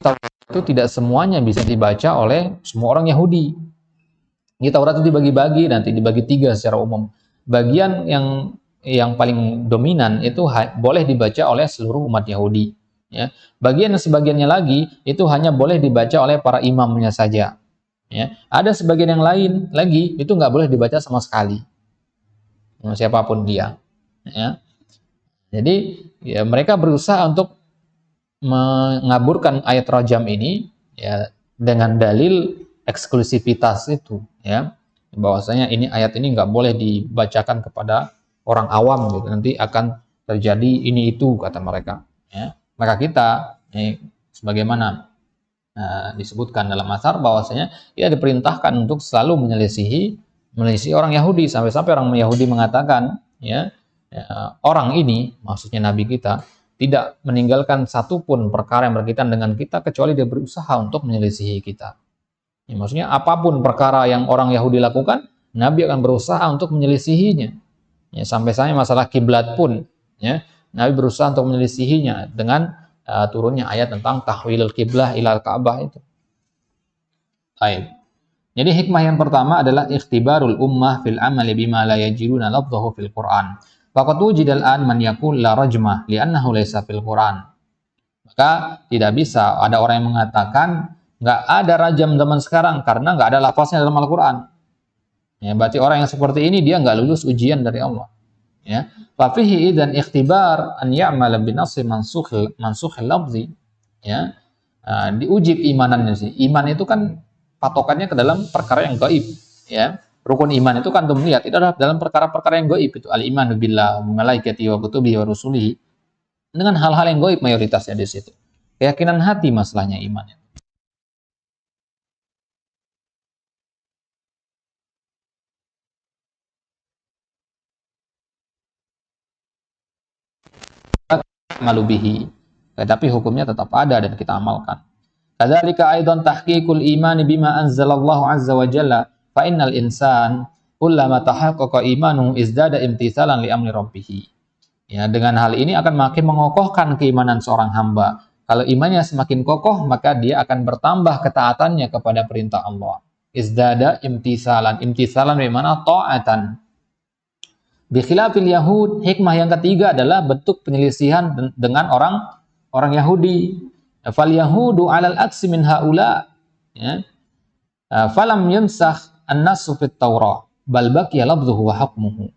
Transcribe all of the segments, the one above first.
Taurat itu tidak semuanya bisa dibaca oleh semua orang Yahudi. Di Taurat itu dibagi-bagi, nanti dibagi 3 secara umum. Bagian yang paling dominan itu boleh dibaca oleh seluruh umat Yahudi. Ya. Bagian sebagiannya lagi itu hanya boleh dibaca oleh para imamnya saja. Ya. Ada sebagian yang lain lagi itu nggak boleh dibaca sama sekali, siapapun dia. Ya. Jadi ya mereka berusaha untuk mengaburkan ayat rajam ini ya dengan dalil eksklusivitas itu, ya bahwasanya ayat ini nggak boleh dibacakan kepada orang awam gitu, nanti akan terjadi ini itu kata mereka. Ya. Maka kita sebagaimana disebutkan dalam asar bahwasanya ia diperintahkan untuk selalu menyelisihi orang Yahudi, sampai-sampai orang Yahudi mengatakan orang ini, maksudnya Nabi kita, tidak meninggalkan satupun perkara yang berkaitan dengan kita kecuali dia berusaha untuk menyelisihi kita. Ya, maksudnya apapun perkara yang orang Yahudi lakukan, Nabi akan berusaha untuk menyelisihinya. Ya, sampai-sampai masalah kiblat pun, ya, Nabi berusaha untuk menyelisihinya dengan turunnya ayat tentang tahwilul kiblah ilal Ka'bah itu. Baik. Jadi hikmah yang pertama adalah ikhtibarul ummah fil amali bima la yajiduna lafdhahu fil Qur'an. Faqad wujida al-an man yaqul la rajmah li'annahu laysa fil Qur'an. Maka tidak bisa ada orang yang mengatakan nggak ada rajam zaman sekarang karena nggak ada lafaznya dalam Al-Qur'an. Ya, berarti orang yang seperti ini dia nggak lulus ujian dari Allah. Ya. Fa fihi idzan ikhtibar an ya'mala bi nassi mansukh lafzi. Ya. Diuji keimanannya sih. Iman itu kan patokannya ke dalam perkara yang gaib, ya. Rukun iman itu kan melihat itu adalah dalam perkara-perkara yang gaib, itu al-iman billah wa malaikatihi wa kutubihi wa rusulihi, dengan hal-hal yang gaib mayoritasnya di situ. Keyakinan hati masalahnya iman. Malubihi, tetapi hukumnya tetap ada dan kita amalkan. Kadzalika aidan tahqiqul iman bima anzalallahu azza wa jalla fa innal insan kullama tahaqqaqa imanuhu izdada imtithalan li amri rabbih. Ya, dengan hal ini akan makin mengokohkan keimanan seorang hamba. Kalau imannya semakin kokoh, maka dia akan bertambah ketaatannya kepada perintah Allah. Izdada imtithalan. Imtithalan bagaimana? Ta'atan. Bikhilafil Yahud, hikmah yang ketiga adalah bentuk penyelisihan dengan orang Yahudi. Fal Yahudu 'alal aksi min haula, ya. Falam yunsakh an-nassu fit Taurah, bal baqiya lafdhuhu wa hukmuhu.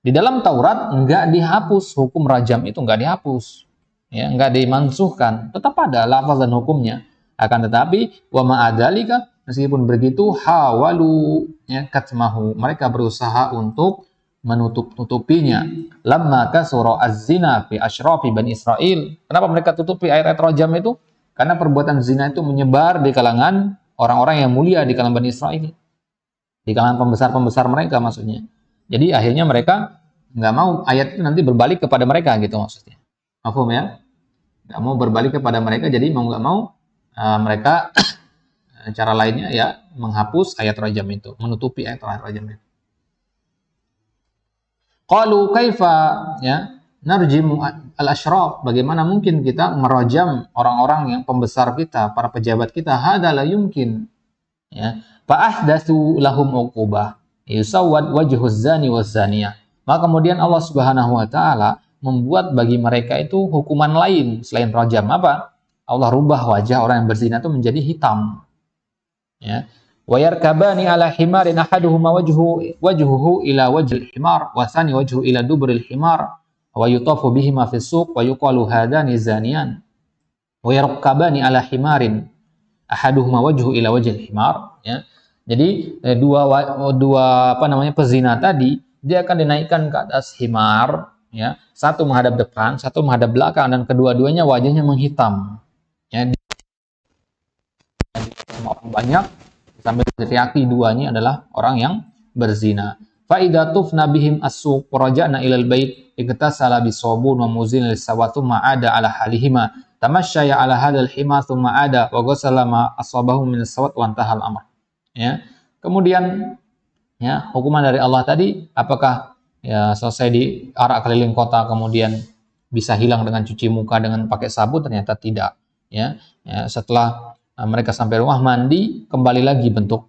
Di dalam Taurat enggak dihapus, hukum rajam itu enggak dihapus. Ya, enggak dimansuhkan, tetap ada lafaz dan hukumnya. Akan tetapi wa ma'adzalika, meskipun begitu hawalu ya katmahu, mereka berusaha untuk menutup-nutupinya. Lamma kasura az-zina fi asyrafi Bani Israil. Kenapa mereka tutupi ayat-ayat rajam itu? Karena perbuatan zina itu menyebar di kalangan orang-orang yang mulia di kalangan Bani Israil. Di kalangan pembesar-pembesar mereka maksudnya. Jadi akhirnya mereka nggak mau ayat itu nanti berbalik kepada mereka gitu maksudnya. Paham ya? Nggak mau berbalik kepada mereka, jadi mau nggak mau mereka cara lainnya ya menghapus ayat rajam itu, menutupi ayat rajam itu. Qalu kaifa ya narjimu al-asyraf, bagaimana mungkin kita merajam orang-orang yang pembesar kita, para pejabat kita? Hada la yumkin, ya. Fa ahdatsu lahum uqubah yusawwad wajhuz zani waz zaniyah. Maka kemudian Allah Subhanahu wa taala membuat bagi mereka itu hukuman lain selain rajam. Apa? Allah rubah wajah orang yang berzina itu menjadi hitam, ya. Wa yarkabani ala himarin ahaduhuma wajhuhu ila wajhil himar wa thani wajhu ila dubril himar wa yutafu bihima fis suq wa yuqalu hadani zaniyan. Wa yarkabani ala himarin ahaduhuma wajhu ila wajhil himar, ya. Jadi dua pezina tadi dia akan dinaikkan ke atas himar, ya. Satu menghadap depan, satu menghadap belakang, dan kedua-duanya wajahnya menghitam. Ya. Orang banyak sampai teriaki duanya adalah orang yang berzina. Fa idza tufna bihim as-suq raja'na ilal bait iktasala bisabun wa muzin lisawatu ma'ada ala halihima tamasyaya ala hadal hima thumma ada wa ghasala ma asabahu min as-sawat wa antahal amr. Ya. Kemudian ya, hukuman dari Allah tadi apakah ya selesai diarak keliling kota kemudian bisa hilang dengan cuci muka dengan pakai sabun? Ternyata tidak. Setelah mereka sampai rumah mandi, kembali lagi bentuk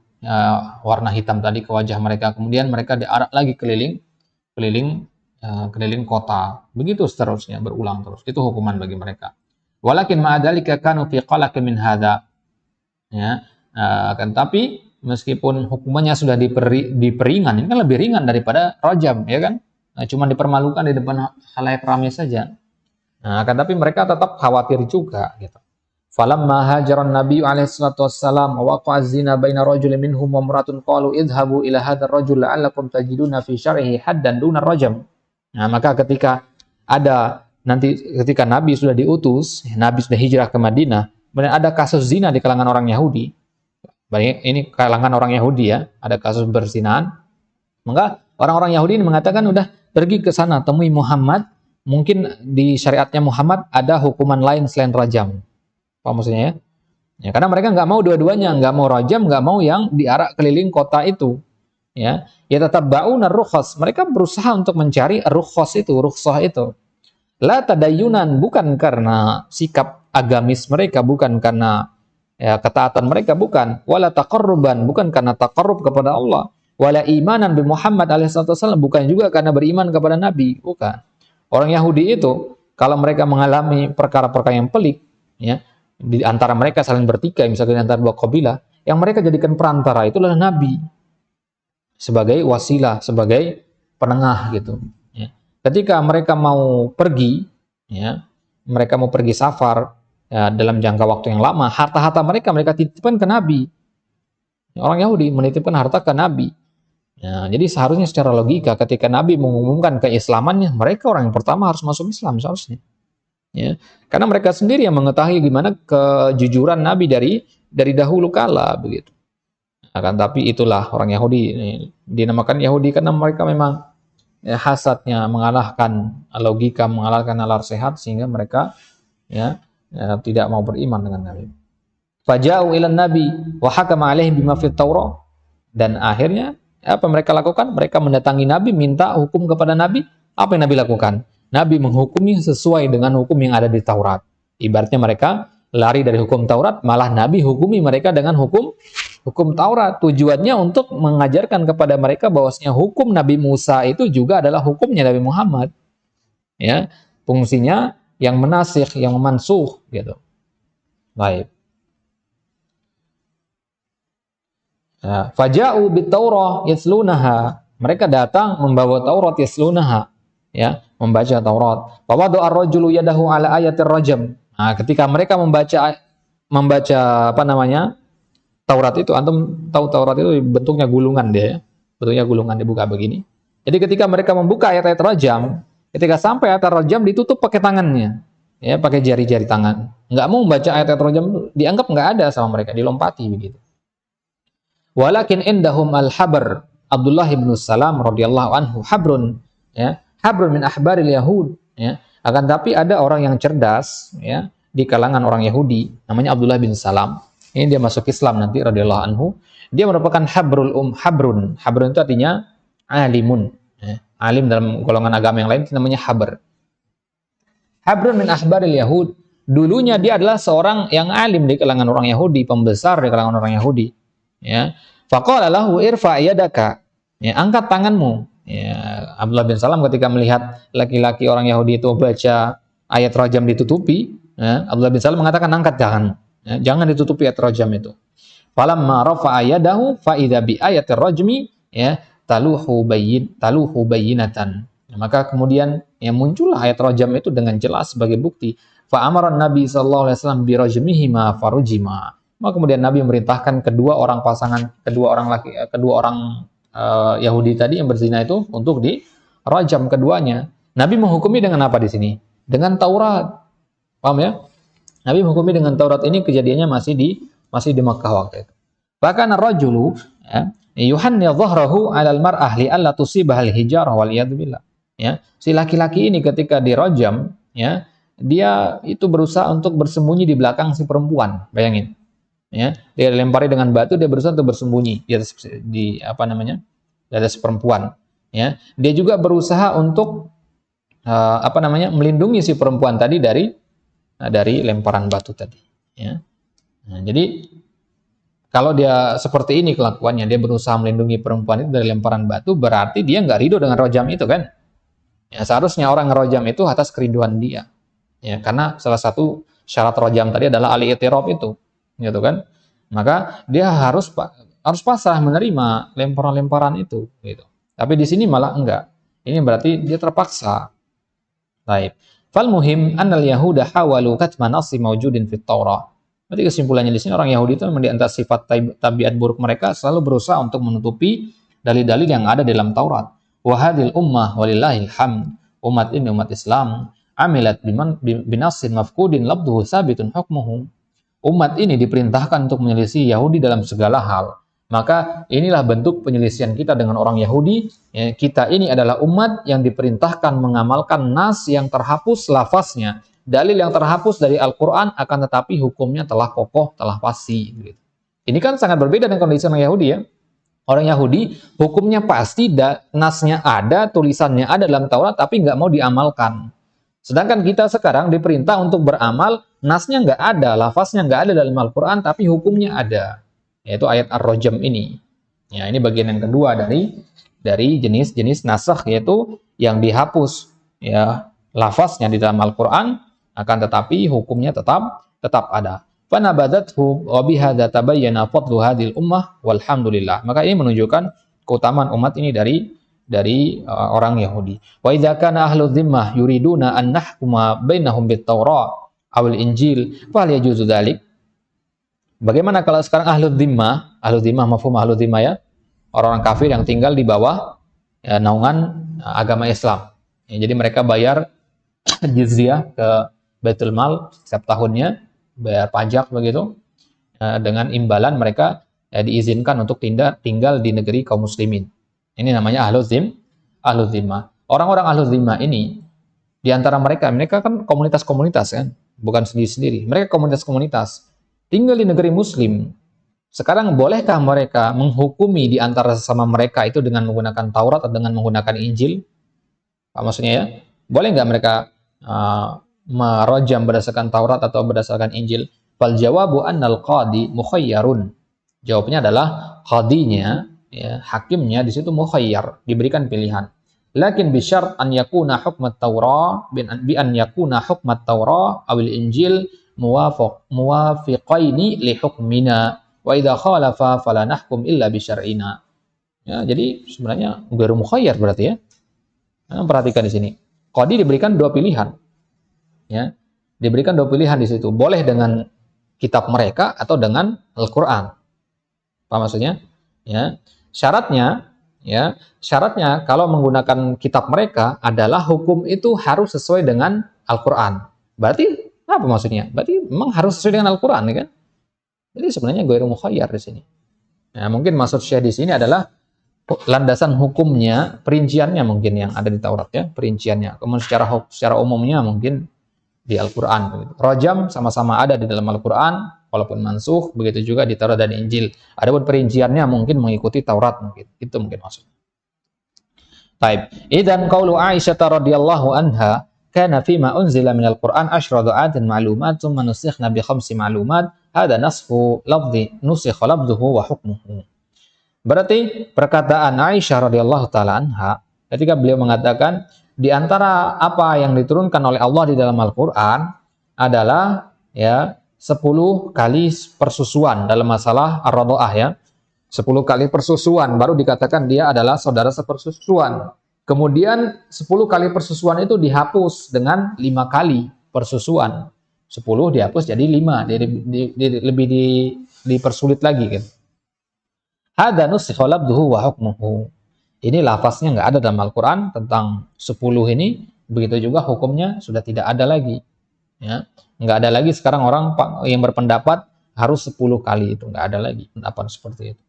warna hitam tadi ke wajah mereka, kemudian mereka diarak lagi keliling kota, begitu seterusnya, berulang terus. Itu hukuman bagi mereka. Walakin ma'adzalika kanu fi qalaq min hadza. Akan tapi meskipun hukumannya sudah diperingan, ini kan lebih ringan daripada rajam, ya kan? Cuma dipermalukan di depan khalayak ramai saja. Akan tapi mereka tetap khawatir juga, gitu. Falamma hajaran Nabi alaihi salatu wassalam wa waqa'a zina baina rajulin minhum wa imra'atun qalu idhabu ila hadzal rajul la'allakum tajiduna fi syar'ihi haddan duna rajam. Maka ketika Nabi sudah diutus, Nabi sudah hijrah ke Madinah, kemudian ada kasus zina di kalangan orang Yahudi. Baik, ini kalangan orang Yahudi ya, ada kasus berzinaan. Maka orang-orang Yahudi ini mengatakan, udah pergi ke sana, temui Muhammad. Mungkin di syariatnya Muhammad ada hukuman lain selain rajam. Apa maksudnya ya? Karena mereka nggak mau dua-duanya, nggak mau rajam, nggak mau yang diarak keliling kota itu. Ya tetap ba'una rukhas. Mereka berusaha untuk mencari rukhas itu, rukhsah itu. La tadayunan, bukan karena sikap agamis mereka, bukan karena ketaatan mereka, bukan. Wala taqarruban, bukan karena taqarrub kepada Allah. Wala imanan bi Muhammad alaihi wasallam, bukan juga karena beriman kepada Nabi, bukan. Orang Yahudi itu kalau mereka mengalami perkara-perkara yang pelik, ya, di antara mereka saling bertikai, misalnya di antara dua kabilah, yang mereka jadikan perantara itu adalah Nabi sebagai wasilah, sebagai penengah gitu. Ya. Ketika mereka mau pergi, mereka mau pergi safar dalam jangka waktu yang lama, harta-harta mereka titipkan ke Nabi. Orang Yahudi menitipkan harta ke Nabi. Jadi seharusnya secara logika ketika Nabi mengumumkan keislamannya, mereka orang yang pertama harus masuk Islam seharusnya. Ya, karena mereka sendiri yang mengetahui gimana kejujuran Nabi dari dahulu kala begitu. Akan tapi itulah orang Yahudi, dinamakan Yahudi karena mereka memang hasadnya mengalahkan logika, mengalahkan nalar sehat, sehingga mereka tidak mau beriman dengan Nabi. Faja'u ilan Nabi wa hakama alaihi bima fit Taurah, dan akhirnya apa mereka lakukan? Mereka mendatangi Nabi, minta hukum kepada Nabi. Apa yang Nabi lakukan? Nabi menghukumi sesuai dengan hukum yang ada di Taurat. Ibaratnya mereka lari dari hukum Taurat, malah Nabi hukumi mereka dengan hukum Taurat. Tujuannya untuk mengajarkan kepada mereka bahwasanya hukum Nabi Musa itu juga adalah hukumnya Nabi Muhammad. Ya, fungsinya yang menasikh, yang memansuh gitu. Baik. Faja'u bit-Taurah yaslunaha. Mereka datang membawa Taurat yaslunaha, membaca Taurat. Fawadu ar-rajulu yadahu ala ayatir rajam. Ketika mereka membaca Taurat itu, antum tahu Taurat itu bentuknya gulungan dia, bentuknya gulungan dibuka begini. Jadi ketika mereka membuka ayat-ayat rajam, ketika sampai ayat rajam ditutup pakai tangannya, pakai jari-jari tangan. Nggak mau membaca ayat-ayat rajam, dianggap nggak ada sama mereka, dilompati begitu. Walakin indahum al-habr, Abdullah bin Salam radhiyallahu anhu, habrun min ahbaril Yahud. Akan tapi ada orang yang cerdas di kalangan orang Yahudi, namanya Abdullah bin Salam. Ini dia masuk Islam nanti radhiyallahu anhu. Dia merupakan habrun. Habrun itu artinya alimun. Alim dalam golongan agama yang lain itu namanya habr. Habrun min ahbaril Yahud. Dulunya dia adalah seorang yang alim di kalangan orang Yahudi, pembesar di kalangan orang Yahudi. Faqala lahu irfa yadaka. Angkat tanganmu. Abdullah bin Salam ketika melihat laki-laki orang Yahudi itu baca ayat rajam ditutupi, Abdullah bin Salam mengatakan angkat tangan, jangan ditutupi ayat rajam itu. Falamma rafa'a yadahu fa idza bi ayatir rajmi taluhu bayyinatan. Maka kemudian muncullah ayat rajam itu dengan jelas sebagai bukti. Fa amara Nabi sallallahu alaihi wasallam bi rajmihima farujima. Maka kemudian Nabi memerintahkan kedua orang Yahudi tadi yang berzina itu untuk dirajam keduanya. Nabi menghukumi dengan apa di sini? Dengan Taurat. Paham ya? Nabi menghukumi dengan Taurat. Ini kejadiannya masih di Makkah waktu itu. Bahkan ar-rajulu yuhanni dhahrahu 'alal mar'ah li alla tusibah al-hijarah wal iyad billah. Si laki-laki ini ketika dirajam, dia itu berusaha untuk bersembunyi di belakang si perempuan. Bayangin. Dia dilempari dengan batu, dia berusaha untuk bersembunyi di atas perempuan. Dia juga berusaha untuk melindungi si perempuan tadi dari lemparan batu tadi. Ya. Nah, jadi kalau dia seperti ini kelakuannya, dia berusaha melindungi perempuan itu dari lemparan batu, berarti dia nggak ridho dengan rojam itu kan? Ya, seharusnya orang ngerojam itu atas kerinduan dia. Ya, karena salah satu syarat rojam tadi adalah al-i'tiraf itu, gitu kan? Maka dia harus pasrah menerima lemparan-lemparan itu, gitu. Tapi di sini malah enggak. Ini berarti dia terpaksa. Baik. Fal muhim annal yahuda hawalu katma nasi mawjudin fit Taurah. Berarti kesimpulannya di sini orang Yahudi itu memang di antara sifat tabiat buruk mereka selalu berusaha untuk menutupi dalil-dalil yang ada dalam Taurat. Wa hadhil ummah walillahil hamd. Umat ini umat Islam amilat binasin mafkudin labduhu sabitun hukmuhu. Umat ini diperintahkan untuk menyelisih Yahudi dalam segala hal. Maka inilah bentuk penyelisihan kita dengan orang Yahudi. Ya, kita ini adalah umat yang diperintahkan mengamalkan nas yang terhapus lafaznya. Dalil yang terhapus dari Al-Quran, akan tetapi hukumnya telah kokoh, telah pasti. Gitu. Ini kan sangat berbeda dengan kondisi orang Yahudi ya. Orang Yahudi hukumnya pasti, nasnya ada, tulisannya ada dalam Taurat, tapi nggak mau diamalkan. Sedangkan kita sekarang diperintah untuk beramal, nasnya nggak ada, lafaznya nggak ada dalam Al-Quran, tapi hukumnya ada. Yaitu ayat Ar-Rajm ini. Ya, ini bagian yang kedua dari jenis-jenis nasakh, yaitu yang dihapus ya lafaznya di dalam Al-Quran, akan tetapi hukumnya tetap ada. Fanabadathu wa bihadza tabayyana fadlu hadhil ummah walhamdulillah. Maka ini menunjukkan keutamaan umat ini dari orang Yahudi. Wa idza kana ahlu dhimmah yuriduna an nahkuma bainahum bit Taurat awil Injil fal yajuzu dzalik. Bagaimana kalau sekarang ahlu dhimmah mafhum ahlu dhimmah ya, orang-orang kafir yang tinggal di bawah ya, naungan agama Islam. Ya, jadi mereka bayar jizyah ke Baitul Mal setiap tahunnya, bayar pajak begitu, dengan imbalan mereka diizinkan untuk tinggal di negeri kaum muslimin. Ini namanya ahlu dhimmah. Orang-orang ahlu dhimmah ini, di antara mereka kan komunitas-komunitas kan, bukan sendiri-sendiri. Mereka komunitas-komunitas, tinggal di negeri muslim. Sekarang bolehkah mereka menghukumi di antara sesama mereka itu dengan menggunakan Taurat atau dengan menggunakan Injil? Apa maksudnya ya? Boleh nggak mereka merojam berdasarkan Taurat atau berdasarkan Injil? Fal jawabu annal qadi mukhayyarun. Jawabnya adalah qadinya, ya, hakimnya di situ mukhayyar, diberikan pilihan. Lakin bisyart an yakuna hukmat Taurah bi an yakuna hukmat Taurah awil Injil muwafiqaini li hukmina wa idza khalafa fala nahkum illa bi syar'ina. Ya, jadi sebenarnya ghairu mukhayyar berarti ya. Nah, perhatikan di sini. Qadi diberikan dua pilihan. Ya. Diberikan dua pilihan di situ. Boleh dengan kitab mereka atau dengan Al-Qur'an. Apa maksudnya? Ya. Syaratnya kalau menggunakan kitab mereka adalah hukum itu harus sesuai dengan Al-Qur'an. Berarti apa maksudnya? Berarti memang harus sesuai dengan Al-Qur'an ya kan? Jadi sebenarnya ghairu mukhayyar di sini. Nah, mungkin maksud Syekh di sini adalah landasan hukumnya, perinciannya mungkin yang ada di Taurat ya, perinciannya. Kemudian secara umumnya mungkin di Al-Qur'an. Rajam sama-sama ada di dalam Al-Qur'an, walaupun mansuh, begitu juga di Taurat dan Injil. Adapun perinciannya mungkin mengikuti Taurat mungkin. Itu mungkin maksudnya. Baik. Idzan qaulu Aisyah radhiyallahu anha kana fima unzila minal Qur'an asyra du'atin ma'lumat tsumma nusikhna bi khamsi ma'lumat hada nasfu lafzi nusikha lafzuhu wa hukmuhu. Berarti perkataan Aisyah radhiyallahu taala anha ketika beliau mengatakan di antara apa yang diturunkan oleh Allah di dalam Al-Qur'an adalah ya 10 kali persusuan dalam masalah ar-radha'ah ya. 10 kali persusuan baru dikatakan dia adalah saudara sepersusuan. Kemudian 10 kali persusuan itu dihapus dengan 5 kali persusuan. 10 dihapus jadi 5, lebih dipersulit lagi kan. Hadza nusikha lafzuhu wa hukmuhu. Ini lafaznya nggak ada dalam Al-Qur'an tentang 10 ini, begitu juga hukumnya sudah tidak ada lagi. Ya, nggak ada lagi sekarang orang yang berpendapat harus 10 kali itu, nggak ada lagi pendapat seperti itu.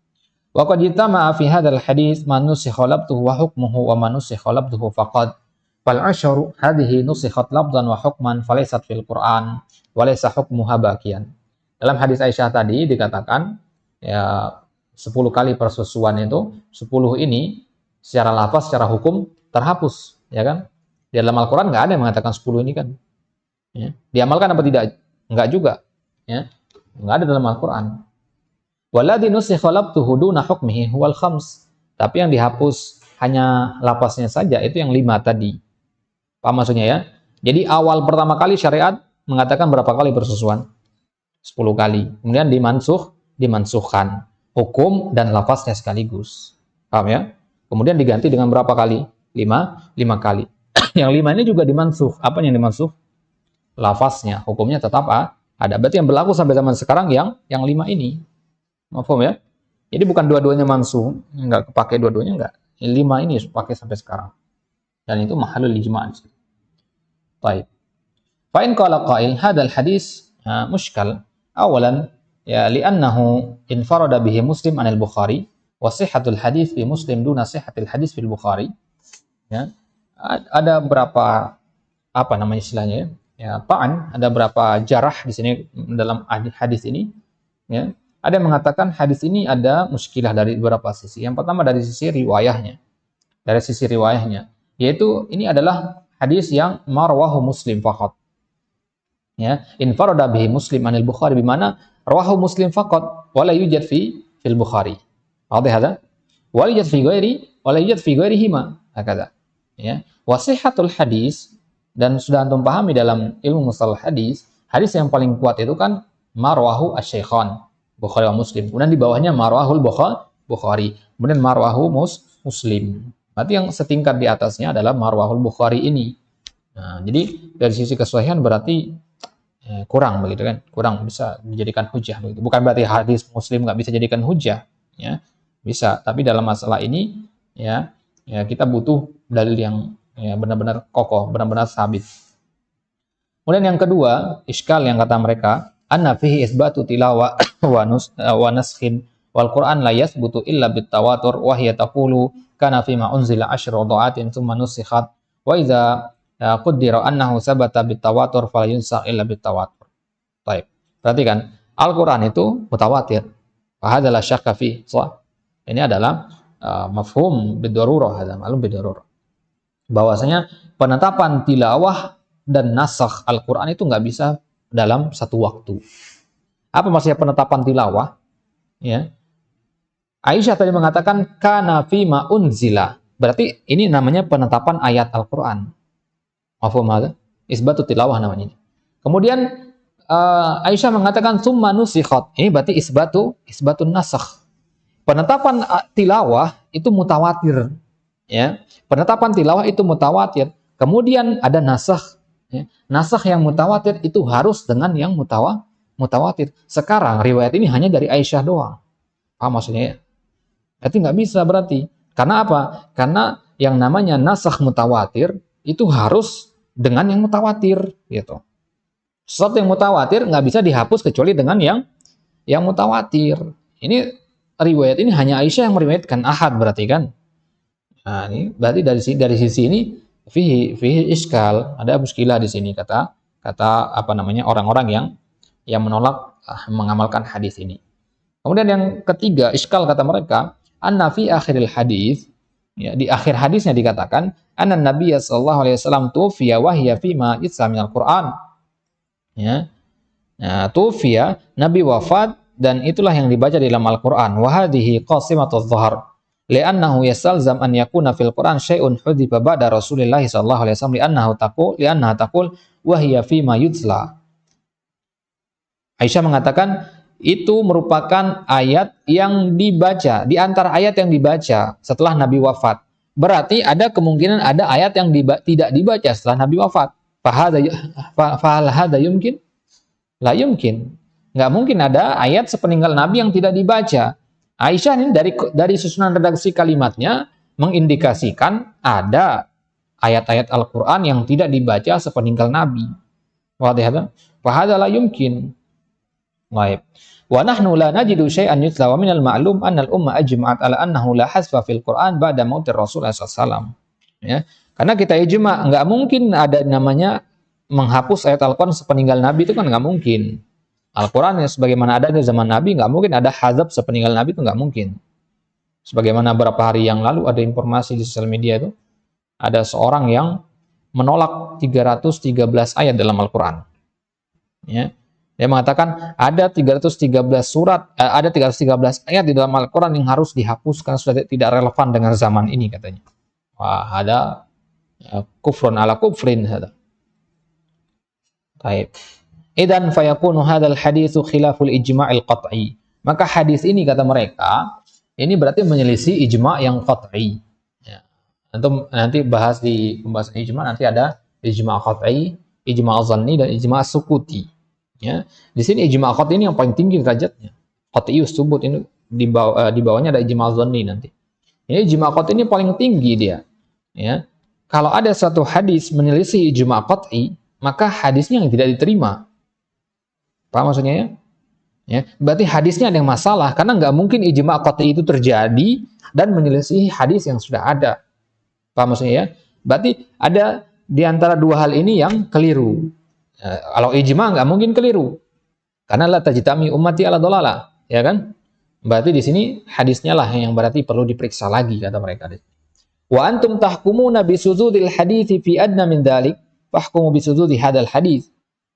Wa qad yatama'a fi hadzal hadits man nusikha lafzuhu wa hukmuhu wa man nusikha lafzuhu faqad fal asharu hadhihi nusikhat lafzan wa hukman falaysat fil Qur'an wa laysa hukmuha baqiyan. Dalam hadis Aisyah tadi dikatakan ya 10 kali persusuan itu, 10 ini secara lafaz, secara hukum terhapus, ya kan? Di dalam Al-Qur'an nggak ada yang mengatakan 10 ini kan. Ya. Diamalkan apa tidak? Enggak juga. Ya, nggak ada dalam Al-Quran. Waladhi nusikha labtuhu duna hukmihi huwal khams. Tapi yang dihapus hanya lapasnya saja, itu yang 5 tadi. Paham maksudnya ya? Jadi awal pertama kali syariat mengatakan berapa kali persusuan? 10 kali. Kemudian dimansuhkan. Hukum dan lafaznya sekaligus. Paham ya? Kemudian diganti dengan berapa kali? 5 kali. Yang 5 ini juga dimansuh. Apa yang dimansuh? Lafaznya. Hukumnya tetap ada. Berarti yang berlaku sampai zaman sekarang yang 5 ini. Paham ya? Jadi bukan dua-duanya mansuh, enggak kepake dua-duanya, enggak. Yang 5 ini pakai sampai sekarang. Dan itu mahalul ijma'. Baik. Fa in qala qail hadzal hadis mushkal. Awalan ya li'annahu infarada bihi Muslim 'anil Bukhari wa sihhatul hadis fi Muslim duna sihhatil hadis fil Bukhari. Ya. Ada berapa istilahnya ya? Ya, ta'an, ada berapa jarah di sini dalam hadis ini, ya. Ada yang mengatakan hadis ini ada muskilah dari beberapa sisi. Yang pertama dari sisi riwayahnya. Dari sisi riwayahnya, yaitu ini adalah hadis yang marwahu Muslim faqat. Ya, infarada bihi Muslim 'anil Bukhari, bimana rawahu Muslim faqat wala yujad fil Bukhari. Wadih hada? Wala yujad fi ghairihima, hakadha. Ya, wa sihhatul hadis, dan sudah antum pahami dalam ilmu mustalah hadis yang paling kuat itu kan marwahu asy-syaikhan, Bukhari wa Muslim. Kemudian di bawahnya marwahul Bukhari. Kemudian marwahu Muslim. Berarti yang setingkat di atasnya adalah marwahul Bukhari ini. Nah, jadi dari sisi kesahihan berarti kurang begitu kan? Kurang bisa dijadikan hujah begitu. Bukan berarti hadis Muslim nggak bisa dijadikan hujah, ya. Bisa, tapi dalam masalah ini ya kita butuh dalil yang ya benar-benar kokoh, benar-benar sabit. Kemudian yang kedua, iskal yang kata mereka, anna fihi isbatu tilawah wa naskhin wal Qur'an la yathbutu illa bit tawatur wa hiya taqulu kana fi ma unzila asyru dha'atin thumma nusikhat wa idza qaddara annahu sabata bit tawatur fala yunsakh illa bit tawatur. Baik. Perhatikan, Al-Qur'an itu mutawatir. Fa hadza la syakka fi. Ini adalah mafhum bidarurah, hadza ma'lum bidarurah. Bahwasanya penetapan tilawah dan nasakh Al-Quran itu nggak bisa dalam satu waktu. Apa maksudnya penetapan tilawah? Ya. Aisyah tadi mengatakan kana fi ma unzila. Berarti ini namanya penetapan ayat Al-Quran. Mafhum hadza? Isbatu tilawah namanya ini. Kemudian Aisyah mengatakan summa nusikhat. Ini berarti isbatun nasakh. Penetapan tilawah itu mutawatir. Ya, penetapan tilawah itu mutawatir. Kemudian ada nasakh. Ya. Nasakh yang mutawatir itu harus dengan yang mutawatir. Sekarang riwayat ini hanya dari Aisyah doang. Paham maksudnya? Berarti nggak bisa berarti. Karena apa? Karena yang namanya nasakh mutawatir itu harus dengan yang mutawatir. Gitu. Sesuatu yang mutawatir nggak bisa dihapus kecuali dengan yang mutawatir. Ini riwayat ini hanya Aisyah yang meriwayatkan, ahad berarti kan? Nah, ini berarti dari sisi ini fihi iskal, ada muskilah di sini kata orang-orang yang menolak mengamalkan hadis ini. Kemudian yang ketiga, iskal kata mereka, anna fi akhiril hadis, ya, di akhir hadisnya dikatakan anna Nabi sallallahu alaihi wasallam tufiya wa hiya fi ma yatsa minal Qur'an. Ya. Nah, tufiya, Nabi wafat dan itulah yang dibaca di dalam Al-Qur'an. Wa hadhihi qasimatudz dhahar. Li'annahu yasalzam an yakuna fil Qur'an syai'un hudzifa ba'da Rasulillah sallallahu alaihi wasallam li'annaha taqul wa hiya fi ma yutsla. Aisyah mengatakan itu merupakan ayat yang dibaca, di antara ayat yang dibaca setelah Nabi wafat. Berarti ada kemungkinan ada ayat yang tidak dibaca setelah Nabi wafat. Fahal hadza yumkin? La yumkin. Enggak mungkin ada ayat sepeninggal Nabi yang tidak dibaca. Aisyah ini dari susunan redaksi kalimatnya mengindikasikan ada ayat-ayat Al-Quran yang tidak dibaca sepeninggal Nabi. Wadih hadza? Fa hadza la yumkin. Baik. Wa nahnu la najidu syai'an yutla wa minal ma'lum anna al-umma ajma'at ala annahu la hasfa fil Qur'an ba'da mautir Rasul sallallahu alaihi wasallam. Ya. Karena kita ijma', enggak mungkin ada namanya menghapus ayat Al-Quran sepeninggal Nabi, itu kan enggak mungkin. Al-Quran yang sebagaimana ada di zaman Nabi, nggak mungkin ada hadzab sepeninggal Nabi, itu nggak mungkin. Sebagaimana beberapa hari yang lalu ada informasi di sosial media itu, ada seorang yang menolak 313 ayat dalam Al-Quran. Ya. Dia mengatakan ada 313 surat, ada 313 ayat di dalam Al-Quran yang harus dihapuskan, sudah tidak relevan dengan zaman ini katanya. Wah, ada kufrun ala kufrin hada. Baik. Idan fayakunu hadzal haditsu khilaful ijma'il qat'i. Maka hadis ini kata mereka, ini berarti menyelisih ijma' yang qat'i. Ya. Nanti bahas di pembahasan ijma' nanti ada ijma' qat'i, ijma' zanni dan ijma' sukuti. Ya. Di sini ijma' qat'i ini yang paling tinggi derajatnya. Qat'iyus subut ini di bawahnya ada ijma' zanni nanti. Ini ijma' qat'i ini paling tinggi dia. Ya. Kalau ada satu hadis menyelisih ijma' qat'i, maka hadisnya yang tidak diterima. Paham maksudnya ya? Ya, berarti hadisnya ada yang masalah karena nggak mungkin ijma' qat'i itu terjadi dan menyelesaikan hadis yang sudah ada. Paham maksudnya ya? Berarti ada di antara dua hal ini yang keliru. Kalau ijma' nggak mungkin keliru. Karena la tajtami ummati ala dolalah, ya kan? Berarti di sini hadisnya lah yang berarti perlu diperiksa lagi kata mereka. Wa antum tahkumuna bisududil hadithi fi adna min dzalik, fahkumu bisududi hadzal hadits.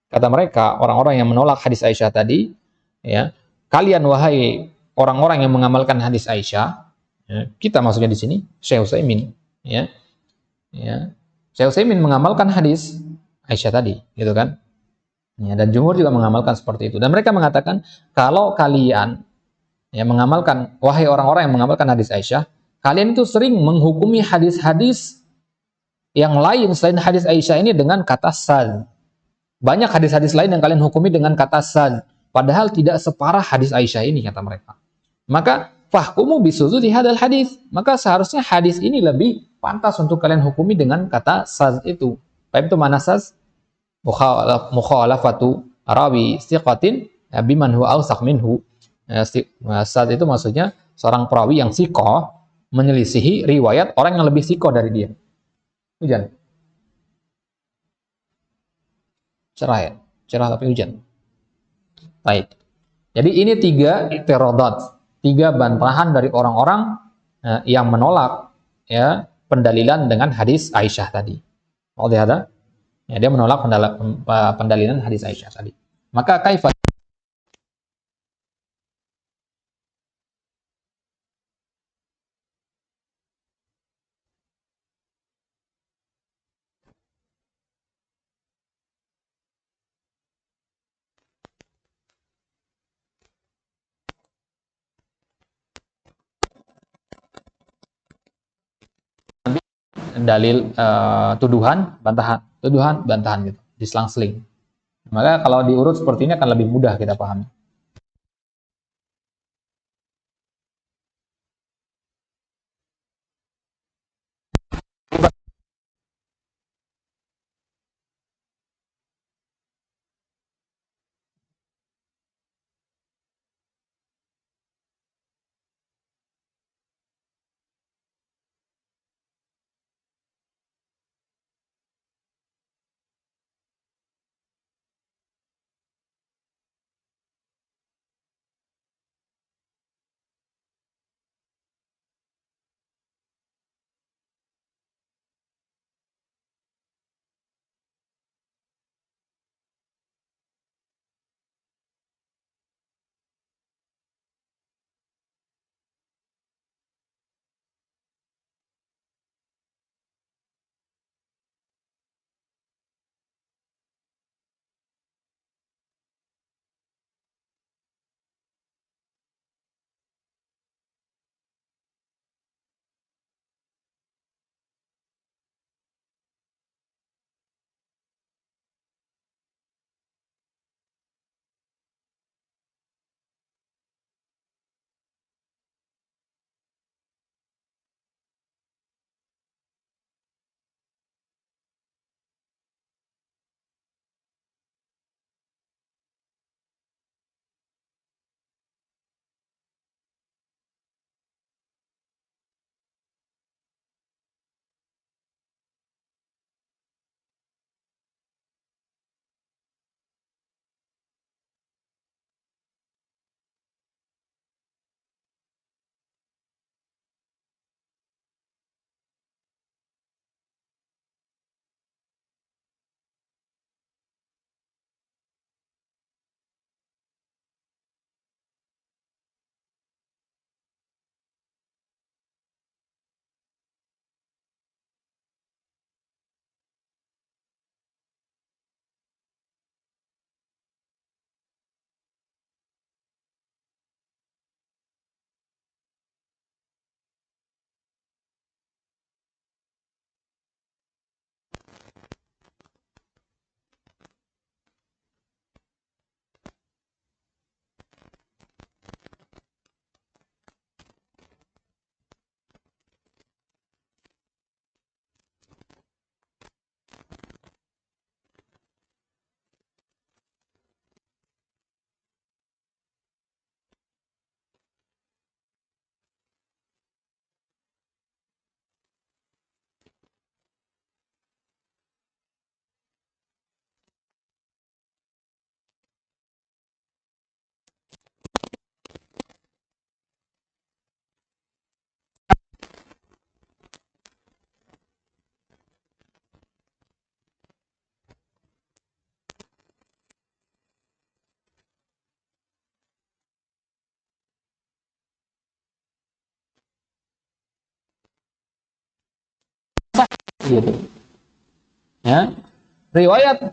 Kata mereka, orang-orang yang menolak hadis Aisyah tadi, ya, kalian wahai orang-orang yang mengamalkan hadis Aisyah, ya, kita maksudnya di sini Syekh Utsaimin, ya, ya, Syekh Utsaimin mengamalkan hadis Aisyah tadi, gitu kan? Ya, dan jumhur juga mengamalkan seperti itu. Dan mereka mengatakan kalau kalian ya mengamalkan, wahai orang-orang yang mengamalkan hadis Aisyah, kalian itu sering menghukumi hadis-hadis yang lain selain hadis Aisyah ini dengan kata sad. Banyak hadis-hadis lain yang kalian hukumi dengan kata sad, padahal tidak separah hadis Aisyah ini kata mereka. Maka fahkumu bisuzudi hadal hadis. Maka seharusnya hadis ini lebih pantas untuk kalian hukumi dengan kata sad itu. Baik itu mana sad? Mukhalafatu rawi siqatin biman huwa awsaq minhu. Sad itu maksudnya seorang perawi yang sikoh menyelisihi riwayat orang yang lebih sikoh dari dia. Hujan. Cerah ya? Cerah tapi hujan. Baik. Jadi ini tiga i'tiradat, tiga bantahan dari orang-orang yang menolak ya pendalilan dengan hadis Aisyah tadi. Mau ada? Ya, dia menolak pendalilan hadis Aisyah tadi. Maka kaifa dalil tuduhan, bantahan gitu, diselang-seling. Maka kalau diurut seperti ini akan lebih mudah kita pahami. gitu. Ya. Riwayat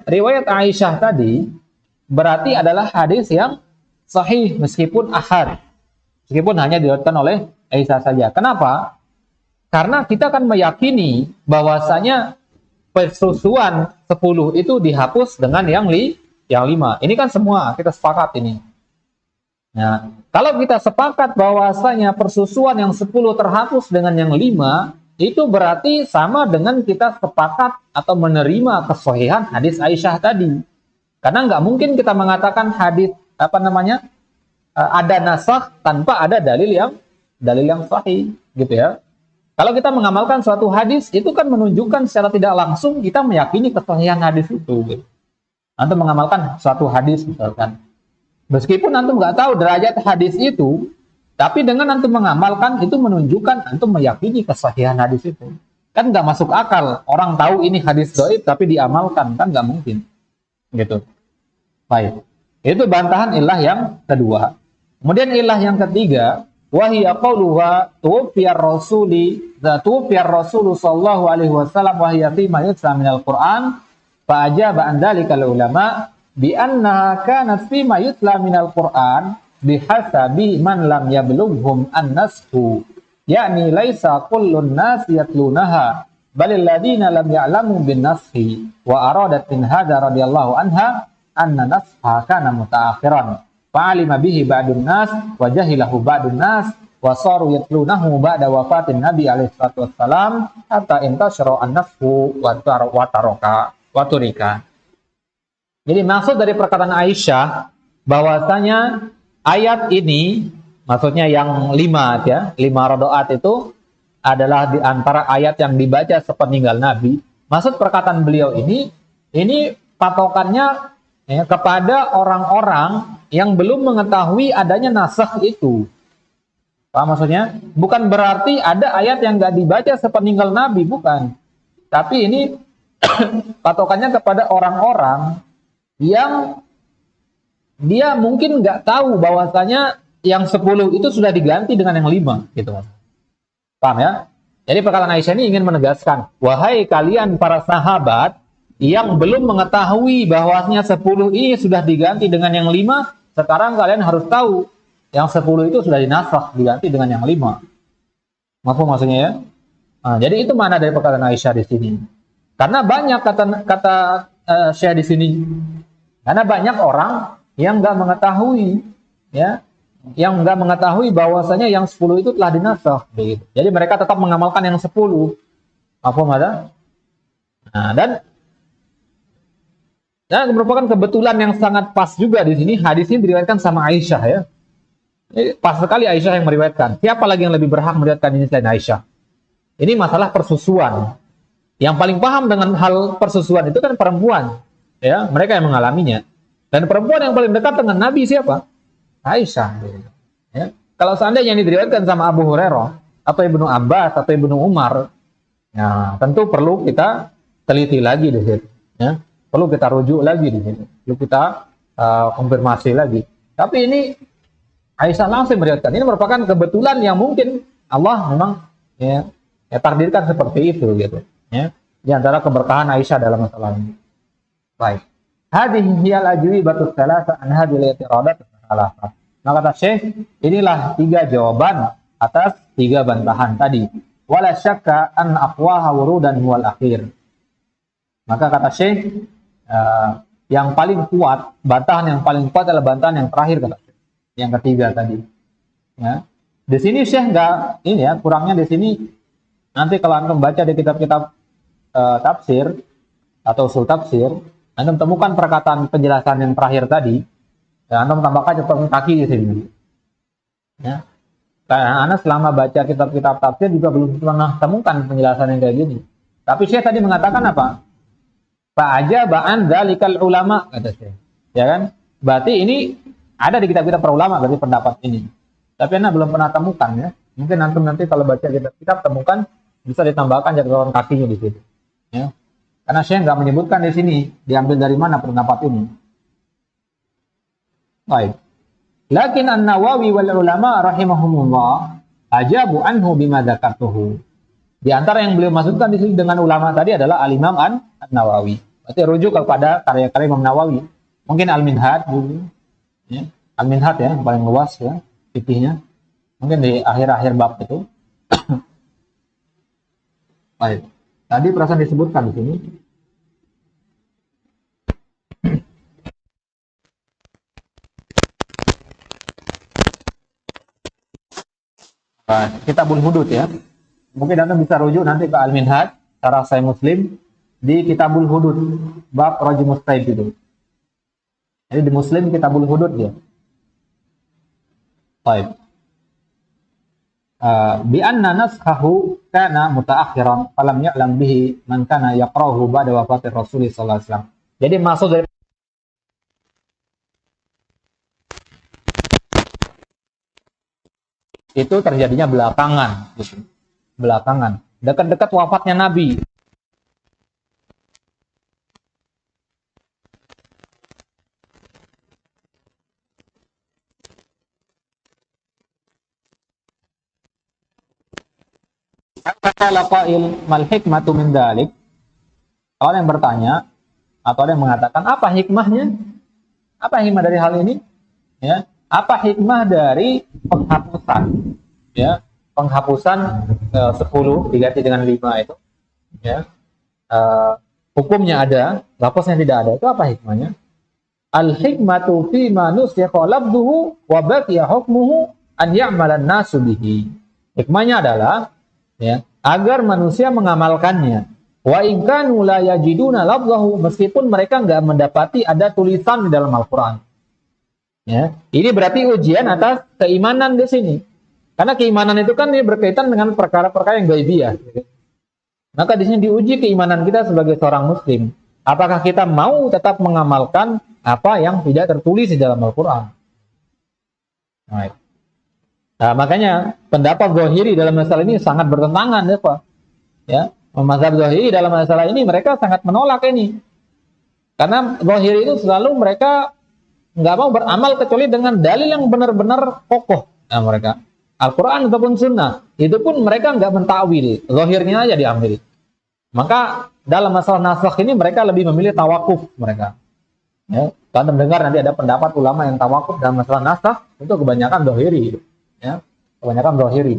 Riwayat Aisyah tadi berarti adalah hadis yang sahih meskipun ahad. Meskipun hanya diriwayatkan oleh Aisyah saja. Kenapa? Karena kita kan meyakini bahwasanya persusuan 10 itu dihapus dengan yang 5. Ini kan semua kita sepakat ini. Nah, kalau kita sepakat bahwasanya persusuan yang 10 terhapus dengan yang 5, itu berarti sama dengan kita sepakat atau menerima kesahihan hadis Aisyah tadi. Karena nggak mungkin kita mengatakan hadis ada nasakh tanpa ada dalil yang sahih, gitu ya. Kalau kita mengamalkan suatu hadis, itu kan menunjukkan secara tidak langsung kita meyakini kesahihan hadis itu. Gitu. Antum mengamalkan suatu hadis misalkan, meskipun antum nggak tahu derajat hadis itu, tapi dengan antum mengamalkan itu menunjukkan antum meyakini kesahihan hadis itu. Kan nggak masuk akal orang tahu ini hadis dhaif tapi diamalkan, kan nggak mungkin. Gitu. Baik. Itu bantahan ilah yang kedua. Kemudian ilah yang ketiga, wahiya qauluha tuwfiyar rasulu sallallahu alaihi wasallam wahiya fi ma yutla minal Qur'an fa ajaba an dzalikal ulama bi annaha kanat fi ma yutla minal Qur'an bihasabi man lam yablughum an-nasxu yakni laisa kullun nas yatlunaha balil ladina lam ya'lamu bin nasxi wa aradat min hadza radhiyallahu anha anna nasxa kana mutaakhiran fa'alima bihi ba'dun nas wa jahilahu ba'dun nas wa saru yatlunahu ba'da wafatin nabi alaihi salatu wassalam hatta intashara an-nasxu wa turika. Jadi maksud dari perkataan Aisyah bahwasanya ayat ini maksudnya yang 5 ya, 5 rodoat itu adalah di antara ayat yang dibaca sepeninggal Nabi. Maksud perkataan beliau ini patokannya kepada orang-orang yang belum mengetahui adanya nasakh itu. Paham maksudnya? Bukan berarti ada ayat yang nggak dibaca sepeninggal Nabi, bukan. Tapi ini patokannya kepada orang-orang yang dia mungkin nggak tahu bahwasanya yang 10 itu sudah diganti dengan yang 5, gitu. Paham ya? Jadi perkataan Aisyah ini ingin menegaskan, wahai kalian para sahabat yang belum mengetahui bahwasanya 10 ini sudah diganti dengan yang 5, sekarang kalian harus tahu yang 10 itu sudah dinasakh diganti dengan yang 5. Maksudnya ya? Nah, jadi itu mana dari perkataan Aisyah di sini. Karena banyak kata Syekh di sini. Karena banyak orang yang nggak mengetahui, ya, yang nggak mengetahui bahwasanya yang 10 itu telah dinasakh. Begitu. Jadi mereka tetap mengamalkan yang 10. Mafhum ada? Nah, dan merupakan kebetulan yang sangat pas juga di sini hadis ini diriwayatkan sama Aisyah ya. Pas sekali Aisyah yang meriwayatkan. Siapa lagi yang lebih berhak meriwayatkan ini selain Aisyah? Ini masalah persusuan. Yang paling paham dengan hal persusuan itu kan perempuan, ya, mereka yang mengalaminya. Dan perempuan yang paling dekat dengan Nabi siapa? Aisyah. Ya. Kalau seandainya ini diriwayatkan sama Abu Hurairah atau Ibnu Abbas atau Ibnu Umar, ya, tentu perlu kita teliti lagi di situ. Ya. Perlu kita rujuk lagi di sini, perlu kita konfirmasi lagi. Tapi ini Aisyah langsung meriwayatkan. Ini merupakan kebetulan yang mungkin Allah memang ya takdirkan seperti itu, gitu. Ya, di antara keberkahan Aisyah dalam masalah ini. Baik. Hadhihi hiyal ajwibatu tsalatsa an hadhil i'tiradat tsalatsa. Maka kata Syekh, inilah 3 jawaban atas 3 bantahan tadi. Wala syakka an aqwaha wurudan huwal akhir. Maka kata Syekh, yang paling kuat, bantahan yang paling kuat adalah bantahan yang terakhir kata Syekh. Yang ketiga tadi. Ya. Di sini Syekh enggak ini ya, kurangnya di sini nanti kalau antum baca di kitab-kitab tafsir atau usul tafsir, antum temukan perkataan penjelasan yang terakhir tadi, ya, antum tambahkan catatan kaki di sini. Ya. Karena Anda selama baca kitab-kitab tafsir juga belum pernah temukan penjelasan yang kayak gini. Tapi Syekh tadi mengatakan apa? Fa'ajaba'an dzalikal ulama, kata Syekh. Ya kan? Berarti ini ada di kitab-kitab para ulama berarti pendapat ini. Tapi Anda belum pernah temukan ya. Mungkin antum nanti kalau baca kitab-kitab temukan, bisa ditambahkan catatan kakinya di situ. Ya. Karena Syekh nggak menyebutkan di sini diambil dari mana pendapat ini. Baik. Lakin An-Nawawi wal ulama rahimahumullah ajabu anhu bima dzakartuhu. Di antara yang beliau masukkan di sini dengan ulama tadi adalah Al-Imam An-Nawawi. Berarti rujuk kepada karya-karya Imam Nawawi. Mungkin Al-Minhaj dulu, ya. Al-Minhaj ya, yang paling luas ya fikihnya. Mungkin di akhir-akhir bab itu. Baik. Tadi perasaan disebutkan di sini. Kitabul Hudud ya. Mungkin Anda bisa rujuk nanti ke Al-Minhaj, Syarah Sahih Muslim di Kitabul Hudud, bab Rajmus Taib itu. Jadi di Muslim Kitabul Hudud ya. Baik. Bi anna naskhahu kana mutaakhiran falam ya'lam bihi man kana yaqra'uhu ba'da wafatir Rasul sallallahu alaihi wasallam. Jadi maksud dari itu terjadinya belakangan gitu. Belakangan, dekat-dekat wafatnya Nabi. Qala qail mal hikmatu min dzalik? Kalau yang bertanya atau ada yang mengatakan apa hikmahnya? Apa hikmah dari hal ini? Ya, apa hikmah dari penghapusan? Ya, penghapusan 10 diganti dengan 5 itu. Ya. Hukumnya ada, lafaznya tidak ada. Itu apa hikmahnya? Al hikmatu fi ma nusikha labduhu wa baqiya hukmuhu an ya'malan nasu bihi. Hikmahnya adalah ya, agar manusia mengamalkannya. Wa in kanu la yajiduna labdahu, meskipun mereka enggak mendapati ada tulisan di dalam Al-Qur'an. Ya, ini berarti ujian atas keimanan di sini. Karena keimanan itu kan berkaitan dengan perkara-perkara yang gaibiyah. Maka di sini diuji keimanan kita sebagai seorang muslim. Apakah kita mau tetap mengamalkan apa yang tidak tertulis di dalam Al-Qur'an? Nah, makanya pendapat Zahiri dalam masalah ini sangat bertentangan ya, Pak. Ya, mazhab Zahiri dalam masalah ini mereka sangat menolak ini. Karena Zahiri itu selalu mereka nggak mau beramal kecuali dengan dalil yang benar-benar kokoh. Nah, mereka Al-Quran ataupun Sunnah itu pun mereka nggak mentakwil, zahirnya aja diambil. Maka dalam masalah nasakh ini mereka lebih memilih tawakuf mereka. Ya, kalau mendengar nanti ada pendapat ulama yang tawakuf dalam masalah nasakh itu kebanyakan zahiri. Ya, kebanyakan zahiri.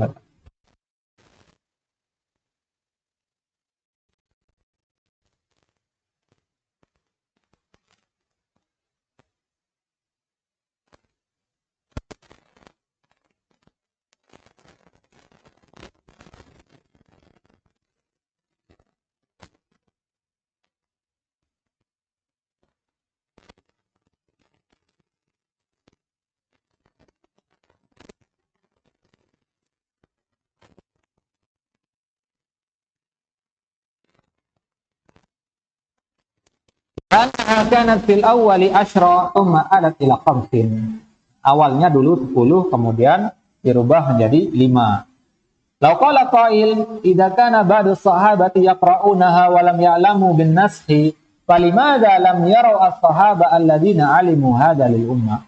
Kanat fil awwali asyra thumma alat ila khamsin. Awalnya dulu 10 kemudian dirubah menjadi 5. Law qala qail idza kana ba'du sahabati yaqra'unaha wa lam ya'lamu bin naskhi falimada lam yarau as-sahaba alladziina 'alimu hadza lil ummah.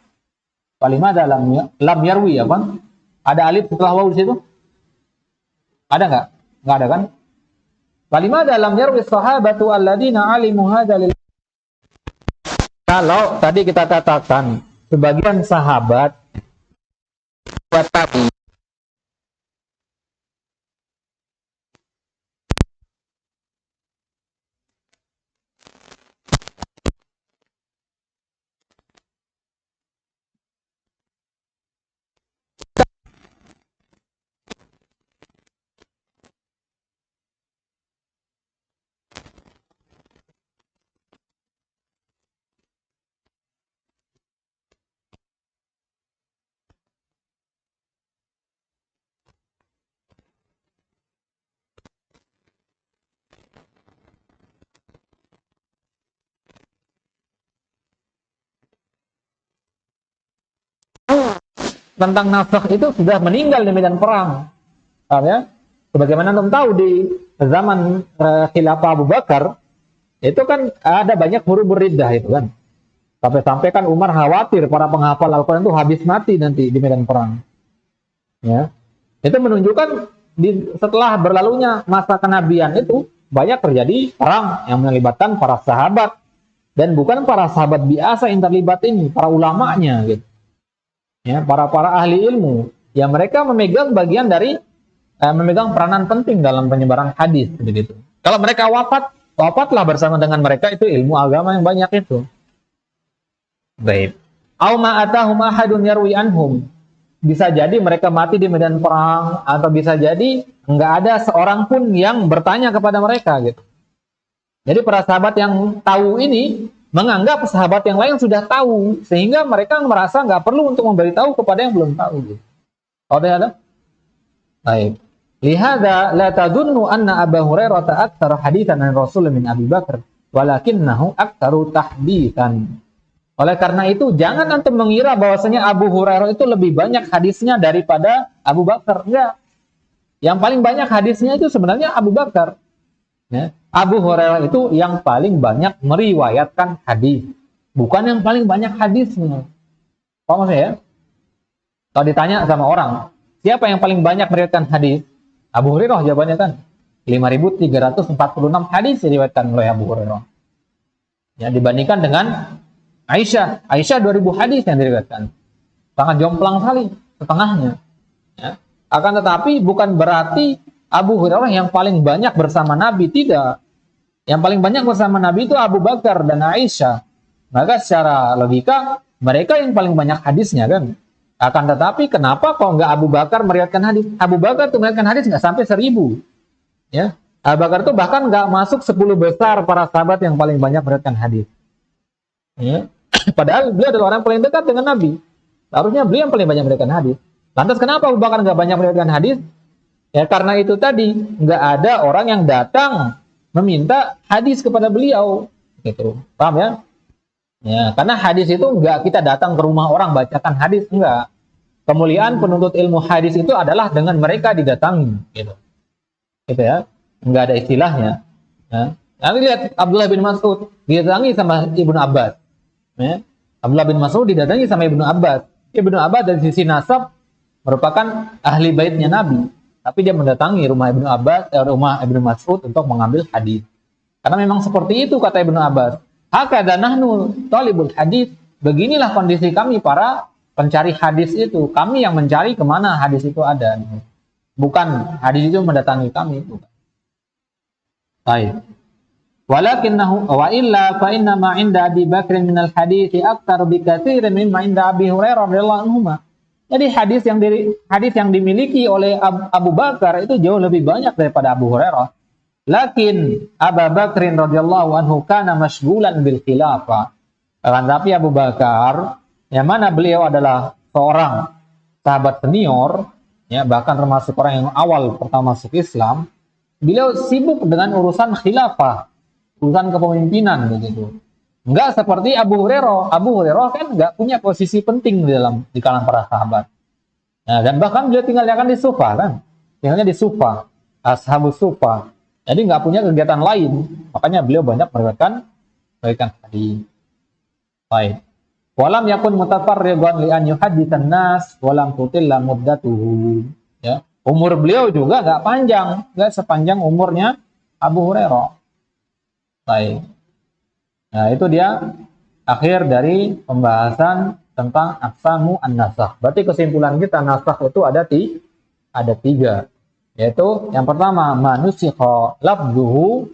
Falimada lam yarwi ya, Bang? Ada alif setelah waw di situ? Ada enggak? Enggak ada kan? Falimada lam yarwi as-sahabatu alladziina 'alimu hadza lil. Kalau tadi kita katakan sebagian sahabat tabi tentang nasakh itu sudah meninggal di medan perang. Paham ya? Sebagaimana antum tahu di zaman khilafah Abu Bakar itu kan ada banyak huruf riddah itu kan. Sampai-sampai kan Umar khawatir para penghafal Al-Qur'an itu habis mati nanti di medan perang. Ya. Itu menunjukkan setelah berlalunya masa kenabian itu banyak terjadi perang yang melibatkan para sahabat, dan bukan para sahabat biasa yang terlibat ini, para ulamanya gitu. Ya, para ahli ilmu yang mereka memegang bagian dari memegang peranan penting dalam penyebaran hadis begitu. Kalau mereka wafatlah bersama dengan mereka, itu ilmu agama yang banyak itu. Baik. Au ma atahum ahadun yarwi anhum. Bisa jadi mereka mati di medan perang, atau bisa jadi nggak ada seorang pun yang bertanya kepada mereka gitu. Jadi para sahabat yang tahu ini menganggap sahabat yang lain sudah tahu, sehingga mereka merasa nggak perlu untuk memberitahu kepada yang belum tahu gitu. Oh, ada? Baik. Lihada la tadunnu anna Abu Hurairah aktsara haditsan an Rasul min Abi Bakar, walakinnahu aktsaru tahditsan. Oleh karena itu, jangan antum mengira bahwasanya Abu Hurairah itu lebih banyak hadisnya daripada Abu Bakar. Enggak. Yang paling banyak hadisnya itu sebenarnya Abu Bakar. Ya. Abu Hurairah itu yang paling banyak meriwayatkan hadis, bukan yang paling banyak hadisnya. Paham maksudnya ya? Kalau ditanya sama orang, siapa yang paling banyak meriwayatkan hadis? Abu Hurairah jawabannya kan. 5.346 hadis diriwayatkan oleh Abu Hurairah. Ya, dibandingkan dengan Aisyah 2000 hadis yang diriwayatkan. Sangat jomplang sekali setengahnya. Ya. Akan tetapi bukan berarti Abu Hurairah yang paling banyak bersama Nabi, tidak. Yang paling banyak bersama Nabi itu Abu Bakar dan Aisyah. Maka secara logika mereka yang paling banyak hadisnya kan. Akan tetapi kenapa kok nggak Abu Bakar meriwayatkan hadis? Abu Bakar tuh meriwayatkan hadis nggak sampai 1000. Ya. Abu Bakar tuh bahkan nggak masuk 10 besar para sahabat yang paling banyak meriwayatkan hadis. Ya. Padahal beliau adalah orang paling dekat dengan Nabi. Harusnya beliau yang paling banyak meriwayatkan hadis. Lantas kenapa Abu Bakar nggak banyak meriwayatkan hadis? Ya karena itu tadi, nggak ada orang yang datang meminta hadis kepada beliau. Gitu. Paham ya? Ya, karena hadis itu nggak kita datang ke rumah orang bacakan hadis, enggak. Kemuliaan penuntut ilmu hadis itu adalah dengan mereka didatangi. Gitu. Gitu ya. Nggak ada istilahnya. Ya. Nanti lihat Abdullah bin Mas'ud didatangi sama Ibnu Abbas. Ya. Abdullah bin Mas'ud didatangi sama Ibnu Abbas. Ibnu Abbas dari sisi nasab merupakan ahli baitnya Nabi, tapi dia mendatangi rumah Ibnu Abbas, rumah Ibnu Mas'ud untuk mengambil hadis. Karena memang seperti itu kata Ibnu Abbas. Hakadha nahnu talibul hadis. Beginilah kondisi kami para pencari hadis itu. Kami yang mencari kemana hadis itu ada. Bukan hadis itu mendatangi kami. Baik. Walakinnahu wa illa fa inna ma 'inda Abi Bakr min al-hadits aktsar bi katsirin mimma 'inda Abi Hurairah radhiyallahu anhu. Jadi hadis yang dimiliki oleh Abu Bakar itu jauh lebih banyak daripada Abu Hurairah. Lakin Abu Bakr radhiyallahu anhu kana masyghulan bil khilafah. Tapi Abu Bakar yang mana beliau adalah seorang sahabat senior, ya bahkan termasuk orang yang awal pertama masuk Islam, beliau sibuk dengan urusan khilafah. Urusan kepemimpinan begitu. Enggak seperti Abu Hurairah. Abu Hurairah kan enggak punya posisi penting di kalangan para sahabat. Nah, dan bahkan beliau tinggalnya di Sufa kan. Tinggalnya di Sufa, Ashabus Sufa. Jadi enggak punya kegiatan lain. Makanya beliau banyak meriwayatkan hadis. Baik. Walam yakun mutafarrigan li an yuhadditsan nas walam tutilla muddatuhu. Ya. Umur beliau juga enggak panjang, enggak sepanjang umurnya Abu Hurairah. Baik. Nah, itu dia akhir dari pembahasan tentang aqsamu an-nasakh. Berarti kesimpulan kita nasakh itu ada 3. Yaitu yang pertama manusikha lafzuhu,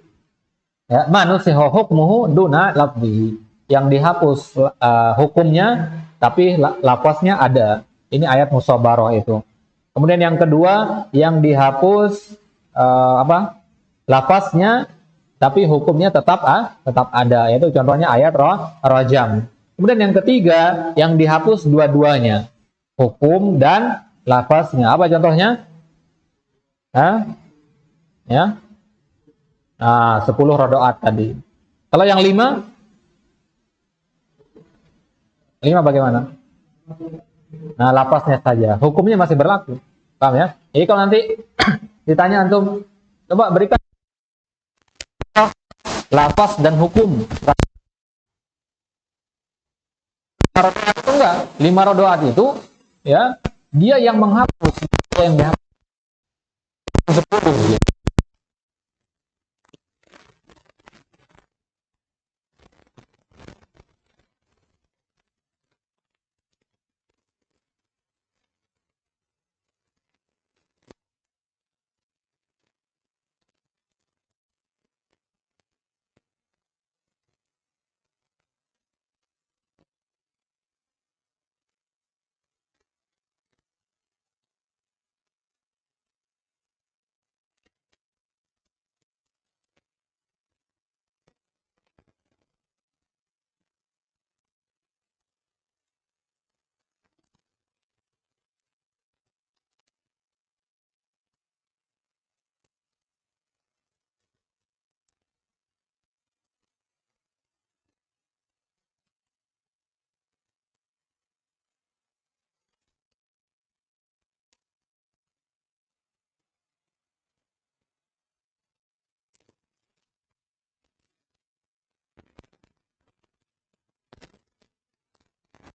ya, manusikha hukmuhu duna lafzihi. Yang dihapus hukumnya tapi lafaznya ada. Ini ayat musabarah itu. Kemudian yang kedua yang dihapus lafaznya tapi hukumnya tetap ada, yaitu contohnya ayat rajam. Kemudian yang ketiga yang dihapus dua-duanya, hukum dan lafaznya. Apa contohnya? Ya. Nah, 10 rodoat tadi. Kalau yang 5 bagaimana? Nah, lafaznya saja, hukumnya masih berlaku. Paham ya? Jadi kalau nanti ditanya antum, coba berikan lafaz dan hukum. 5 rodoat itu enggak. 5 rodoat itu ya dia yang menghapus, dia yang dihapus.